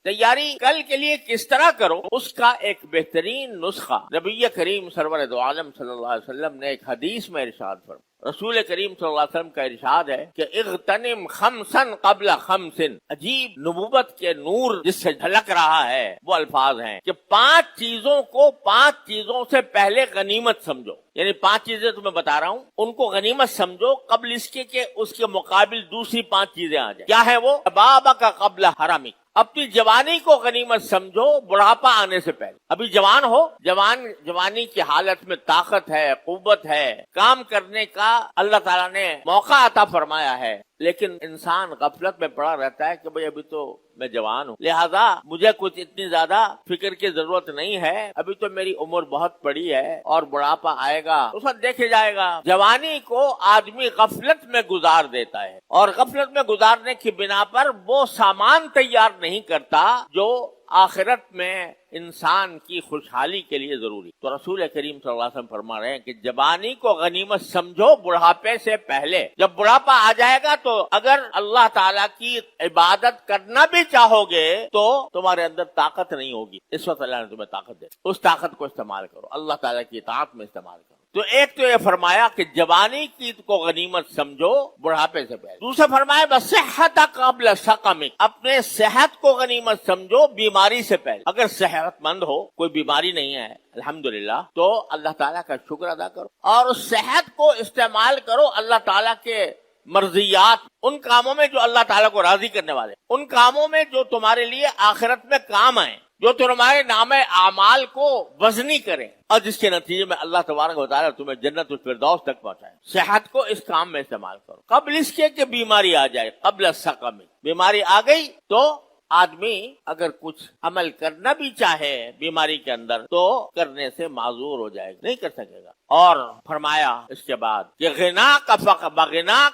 تیاری کل کے لیے کس طرح کرو، اس کا ایک بہترین نسخہ نبی کریم سرور دو عالم صلی اللہ علیہ وسلم نے ایک حدیث میں ارشاد فرمایا۔ رسول کریم صلی اللہ علیہ وسلم کا ارشاد ہے کہ اغتنم خمسن قبل خمسن۔ عجیب نبوت کے نور جس سے جھلک رہا ہے وہ الفاظ ہیں کہ 5 چیزوں کو 5 چیزوں سے پہلے غنیمت سمجھو، یعنی 5 چیزیں تمہیں بتا رہا ہوں ان کو غنیمت سمجھو قبل اس کے کہ اس کے مقابل دوسری 5 چیزیں آ جائیں۔ کیا ہے وہ؟ بابا کا قبل حرمی، اپنی جوانی کو غنیمت سمجھو بڑھاپا آنے سے پہلے۔ ابھی جوان ہو، جوانی کی حالت میں طاقت ہے، قوت ہے، کام کرنے کا اللہ تعالیٰ نے موقع عطا فرمایا ہے، لیکن انسان غفلت میں پڑا رہتا ہے کہ بھئی ابھی تو میں جوان ہوں، لہذا مجھے کچھ اتنی زیادہ فکر کی ضرورت نہیں ہے، ابھی تو میری عمر بہت بڑی ہے اور بڑھاپا آئے گا اس وقت دیکھے جائے گا۔ جوانی کو آدمی غفلت میں گزار دیتا ہے اور غفلت میں گزارنے کی بنا پر وہ سامان تیار نہیں کرتا جو آخرت میں انسان کی خوشحالی کے لیے ضروری۔ تو رسول کریم صلی اللہ علیہ وسلم فرما رہے ہیں کہ جوانی کو غنیمت سمجھو بڑھاپے سے پہلے۔ جب بڑھاپا آ جائے گا تو اگر اللہ تعالیٰ کی عبادت کرنا بھی چاہو گے تو تمہارے اندر طاقت نہیں ہوگی۔ اس وقت اللہ نے تمہیں طاقت دے، اس طاقت کو استعمال کرو، اللہ تعالیٰ کی اطاعت میں استعمال کرو۔ تو ایک تو یہ فرمایا کہ جوانی کی کو غنیمت سمجھو بڑھاپے سے پہلے۔ دوسرا فرمایا بصحت قبل سقم، اپنے صحت کو غنیمت سمجھو بیماری سے پہلے۔ اگر صحت مند ہو، کوئی بیماری نہیں ہے الحمدللہ، تو اللہ تعالیٰ کا شکر ادا کرو اور اس صحت کو استعمال کرو اللہ تعالیٰ کے مرضیات، ان کاموں میں جو اللہ تعالیٰ کو راضی کرنے والے، ان کاموں میں جو تمہارے لیے آخرت میں کام آئیں، جو تمہارے نام اعمال کو وزنی کریں اور جس کے نتیجے میں اللہ تبارک و تعالیٰ تمہیں جنت الفردوس تک پہنچائے۔ صحت کو اس کام میں استعمال کرو قبل اس کے کہ بیماری آ جائے۔ قبل السقم، بیماری آ گئی تو آدمی اگر کچھ عمل کرنا بھی چاہے بیماری کے اندر تو کرنے سے معذور ہو جائے گا، نہیں کر سکے گا۔ اور فرمایا اس کے بعد کہ غنا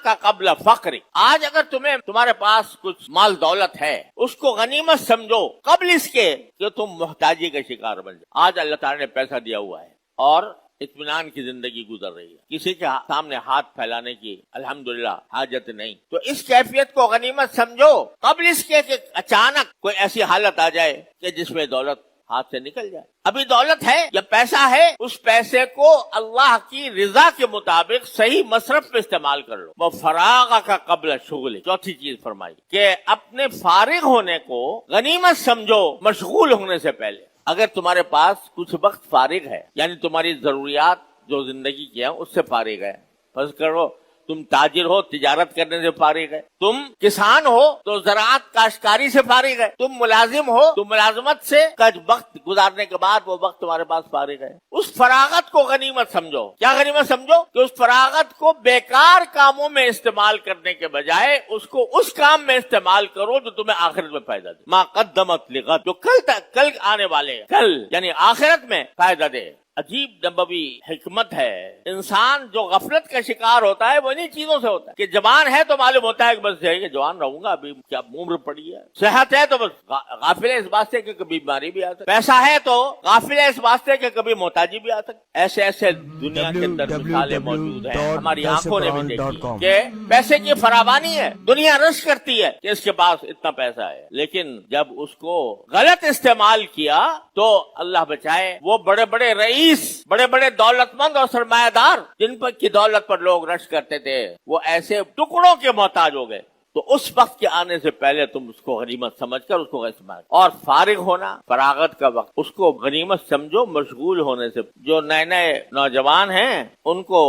کا قبل فقر، آج اگر تمہارے پاس کچھ مال دولت ہے اس کو غنیمت سمجھو قبل اس کے کہ تم محتاجی کا شکار بن جاؤ۔ آج اللہ تعالیٰ نے پیسہ دیا ہوا ہے اور اطمینان کی زندگی گزر رہی ہے، کسی کے سامنے ہاتھ پھیلانے کی الحمدللہ حاجت نہیں، تو اس کیفیت کو غنیمت سمجھو قبل اس کے کہ اچانک کوئی ایسی حالت آ جائے کہ جس میں دولت ہاتھ سے نکل جائے۔ ابھی دولت ہے یا پیسہ ہے، اس پیسے کو اللہ کی رضا کے مطابق صحیح مصرف پہ استعمال کر لو۔ وہ فراغ کا قبل شغل، چوتھی چیز فرمائی کہ اپنے فارغ ہونے کو غنیمت سمجھو مشغول ہونے سے پہلے۔ اگر تمہارے پاس کچھ وقت فارغ ہے، یعنی تمہاری ضروریات جو زندگی کی ہیں اس سے فارغ ہے، فرض کرو تم تاجر ہو، تجارت کرنے سے فارغ ہے، تم کسان ہو تو زراعت کاشتکاری سے فارغ ہے، تم ملازم ہو تو ملازمت سے کچھ وقت گزارنے کے بعد وہ وقت تمہارے پاس فارغ ہے، اس فراغت کو غنیمت سمجھو۔ کیا غنیمت سمجھو؟ کہ اس فراغت کو بیکار کاموں میں استعمال کرنے کے بجائے اس کو اس کام میں استعمال کرو جو تمہیں آخرت میں فائدہ دے۔ ما قدمت لغد، جو کل آنے والے، کل یعنی آخرت میں فائدہ دے۔ عجیب نبوی حکمت ہے۔ انسان جو غفلت کا شکار ہوتا ہے وہ انہی چیزوں سے ہوتا ہے کہ جوان ہے تو معلوم ہوتا ہے کہ بس یہ جوان رہوں گا، ابھی کیا عمر پڑی ہے، صحت ہے تو بس غافل ہے اس بات سے کہ کبھی بیماری بھی آ سکتی، پیسہ ہے تو غافل ہے اس بات سے کہ کبھی محتاجی بھی آ سکتی۔ ایسے دنیا کے اندر مثالیں موجود ہیں، ہماری آنکھوں نے بھی دیکھی کہ پیسے کی فراوانی ہے، دنیا رش کرتی ہے کہ اس کے پاس اتنا پیسہ ہے، لیکن جب اس کو غلط استعمال کیا تو اللہ بچائے وہ بڑے بڑے رئیس، بڑے بڑے دولت مند اور سرمایہ دار جن پر کی دولت پر لوگ رش کرتے تھے وہ ایسے ٹکڑوں کے محتاج ہو گئے۔ تو اس وقت کے آنے سے پہلے تم اس کو غنیمت سمجھ کر اس کو استعمال، اور فارغ ہونا، فراغت کا وقت، اس کو غنیمت سمجھو مشغول ہونے سے۔ جو نئے نوجوان ہیں ان کو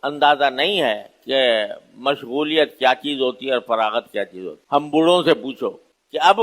اندازہ نہیں ہے کہ مشغولیت کیا چیز ہوتی ہے اور فراغت کیا چیز ہوتی ہے۔ ہم بوڑھوں سے پوچھو کہ اب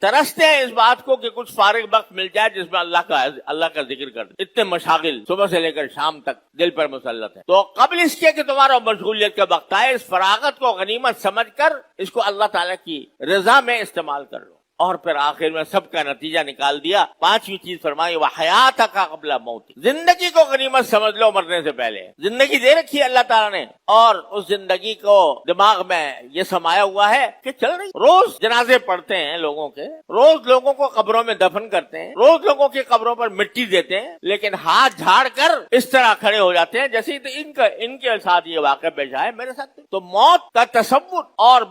ترستے ہیں اس بات کو کہ کچھ فارغ وقت مل جائے جس میں اللہ کا ذکر کر دیں۔ اتنے مشاغل صبح سے لے کر شام تک دل پر مسلط ہے، تو قبل اس کے کہ تمہارا مشغولیت کا وقت آئے، اس فراغت کو غنیمت سمجھ کر اس کو اللہ تعالیٰ کی رضا میں استعمال کر لو۔ اور پھر آخر میں سب کا نتیجہ نکال دیا، پانچویں چیز فرمائی وحیاتک قبل موت، زندگی کو غنیمت سمجھ لو مرنے سے پہلے۔ زندگی دے رکھی ہے اللہ تعالیٰ نے اور اس زندگی کو دماغ میں یہ سمایا ہوا ہے کہ چل رہی، روز جنازے پڑھتے ہیں لوگوں کے، روز لوگوں کو قبروں میں دفن کرتے ہیں، روز لوگوں کی قبروں پر مٹی دیتے ہیں، لیکن ہاتھ جھاڑ کر اس طرح کھڑے ہو جاتے ہیں جیسے ان کے ساتھ یہ واقعہ پیش آئے میرے ساتھ۔ تو موت کا تصور اور